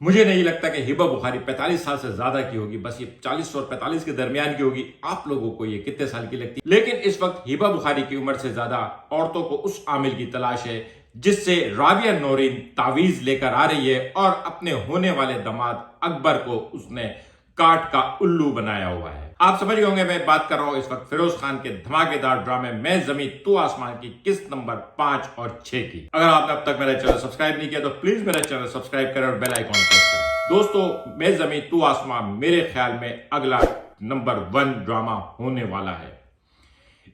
मुझे नहीं लगता कि हिबा बुखारी 45 साल से ज्यादा की होगी, बस ये 40 और 45 के दरमियान की होगी। आप लोगों को ये कितने साल की लगती है? लेकिन इस वक्त हिबा बुखारी की उम्र से ज्यादा औरतों को उस आमिल की तलाश है जिससे राबिया नौरीन तावीज लेकर आ रही है और अपने होने वाले दामाद अकबर को उसने काट का उल्लू बनाया हुआ है। आप समझ गए होंगे मैं बात कर रहा हूं इस वक्त फिरोज खान के धमाकेदार ड्रामे मैं जमीन तू आसमान की किस्त नंबर 5 और 6 की। अगर आपने अब तक मेरा चैनल सब्सक्राइब नहीं किया तो प्लीज मेरा चैनल सब्सक्राइब करें और बेल आइकॉन प्रेस करें। दोस्तों, मैं जमीन तू आसमान मेरे ख्याल में अगला नंबर 1 ड्रामा होने वाला है।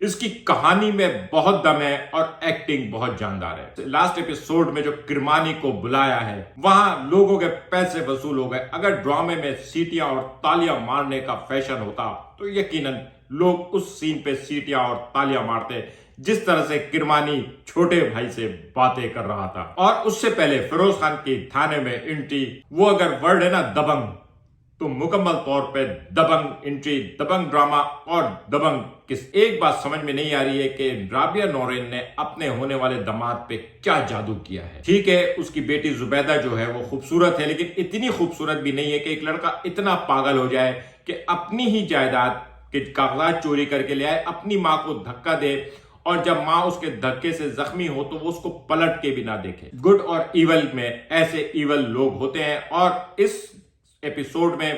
इसकी कहानी में बहुत दम है और एक्टिंग बहुत जानदार है। लास्ट एपिसोड में जो किरमानी को बुलाया है वहां लोगों के पैसे वसूल हो गए। अगर ड्रामे में सीटियां और तालियां मारने का फैशन होता तो यकीनन लोग उस सीन पे सीटियां और तालियां मारते जिस तरह से किरमानी छोटे भाई से बातें कर रहा था। और उससे पहले फिरोज खान की थाने में एंट्री, वो अगर वर्ड है ना दबंग, तो मुकम्मल तौर पे दबंग एंट्री, दबंग ड्रामा और दबंग किस। एक बात समझ में नहीं आ रही है कि राबिया नौरीन ने अपने होने वाले दामाद पे क्या जादू किया है। ठीक है, उसकी बेटी जुबैदा जो है वो खूबसूरत है, लेकिन इतनी खूबसूरत भी नहीं है कि एक लड़का इतना पागल हो जाए कि अपनी ही जायदाद के कागजात चोरी करके ले आए, अपनी मां को धक्का दे और जब मां उसके धक्के से जख्मी हो तो वो उसको पलट के भी ना देखे। गुड और इवल में ऐसे इवल लोग होते हैं और इस एपिसोड में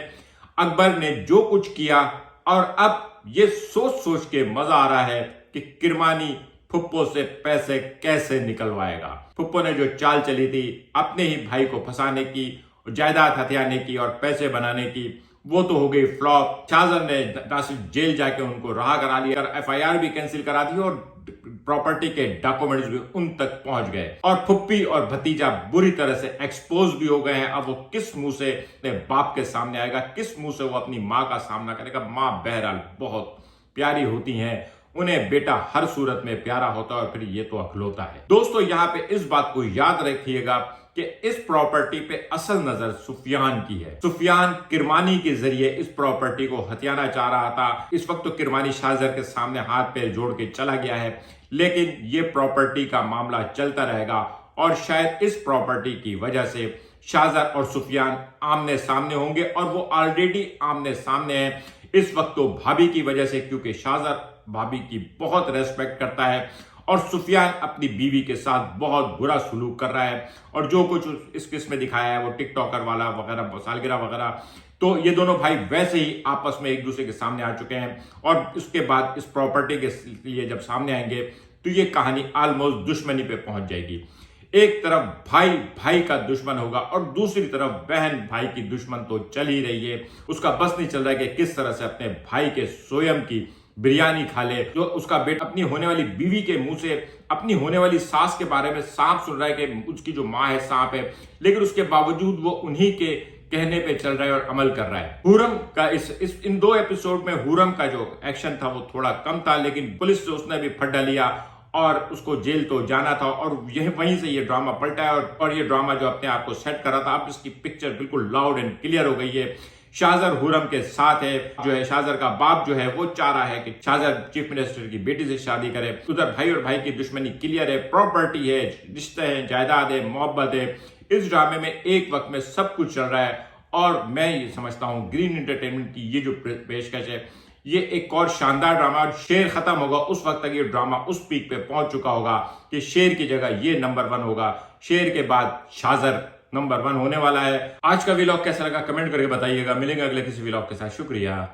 अकबर ने जो कुछ किया और अब ये सोच सोच के मजा आ रहा है कि किरमानी फुप्पो से पैसे कैसे निकलवाएगा। फुप्पो ने जो चाल चली थी अपने ही भाई को फंसाने की, जायदाद हथियाने की और पैसे बनाने की, वो तो हो गई फ्लॉप। शाहजहां ने ना सिर्फ जेल जाके उनको रहा करा लिया, एफआईआर भी कैंसिल करा दी और प्रॉपर्टी के डॉक्यूमेंट्स भी उन तक पहुंच गए और फुप्पी और भतीजा बुरी तरह से एक्सपोज भी हो गए हैं। अब वो किस मुंह से अपने बाप के सामने आएगा, किस मुंह से वो अपनी मां का सामना करेगा। मां बहरहाल बहुत प्यारी होती हैं, उन्हें बेटा हर सूरत में प्यारा होता है और फिर ये तो अखलौता है। दोस्तों, यहां पे इस बात को याद रखिएगा कि इस प्रॉपर्टी पे असल नजर सुफियान की है। सुफियान किरमानी के जरिए इस प्रॉपर्टी को हथियाना चाह रहा था। इस वक्त तो किरमानी शाहजर के सामने हाथ पैर जोड़ के चला गया है, लेकिन ये प्रॉपर्टी का मामला चलता रहेगा और शायद इस प्रॉपर्टी की वजह से शाहजर और सुफियान आमने सामने होंगे और वो ऑलरेडी आमने सामने हैं। इस वक्त तो भाभी की वजह से, क्योंकि शाहजर भाभी की बहुत रेस्पेक्ट करता है और सुफियान अपनी बीवी के साथ बहुत बुरा सलूक कर रहा है और जो कुछ इस किस्म में दिखाया है वो टिकटॉकर वाला वगैरह सालगिरह वगैरह, तो ये दोनों भाई वैसे ही आपस में एक दूसरे के सामने आ चुके हैं और उसके बाद इस प्रॉपर्टी के लिए जब सामने आएंगे तो ये कहानी ऑलमोस्ट दुश्मनी पे पहुंच जाएगी। एक तरफ भाई भाई का दुश्मन होगा और दूसरी तरफ बहन भाई की दुश्मन तो चल ही रही है। उसका बस नहीं चल रहा है कि किस तरह से अपने भाई के स्वयं की बिरयानी खा ले। जो उसका बेटा अपनी होने वाली बीवी के मुंह से अपनी होने वाली सास के बारे में सांप सुन रहा है कि उसकी जो मां है सांप है, लेकिन उसके बावजूद वो उन्हीं के कहने पे चल रहा है और अमल कर रहा है। हुरम का इन 2 एपिसोड में हुरम का जो एक्शन था वो थोड़ा कम था, लेकिन पुलिस से उसने भी फड्डा लिया और उसको जेल तो जाना था और यह वहीं से ये ड्रामा पलटा है और ये ड्रामा जो अपने आप को सेट कर रहा था, अब इसकी पिक्चर बिल्कुल लाउड एंड क्लियर हो गई है। शाहजर हुरम के साथ है। जो है शाहजर का बाप जो है वो चाह रहा है कि शाहजर चीफ मिनिस्टर की बेटी से शादी करे। उधर भाई और भाई की दुश्मनी क्लियर है, प्रॉपर्टी है, रिश्ते हैं, जायदाद है, मोहब्बत है। इस ड्रामे में एक वक्त में सब कुछ चल रहा है और मैं ये समझता हूं ग्रीन एंटरटेनमेंट की ये जो पेशकश है ये एक और शानदार ड्रामा। शेर खत्म होगा उस वक्त तक ये ड्रामा उस पीक पे पहुंच चुका होगा कि शेर की जगह ये नंबर 1 होगा। शेर के बाद शाहजर नंबर 1 होने वाला है। आज का व्लॉग कैसा लगा कमेंट करके बताइएगा। मिलेंगे अगले किसी व्लॉग के साथ। शुक्रिया।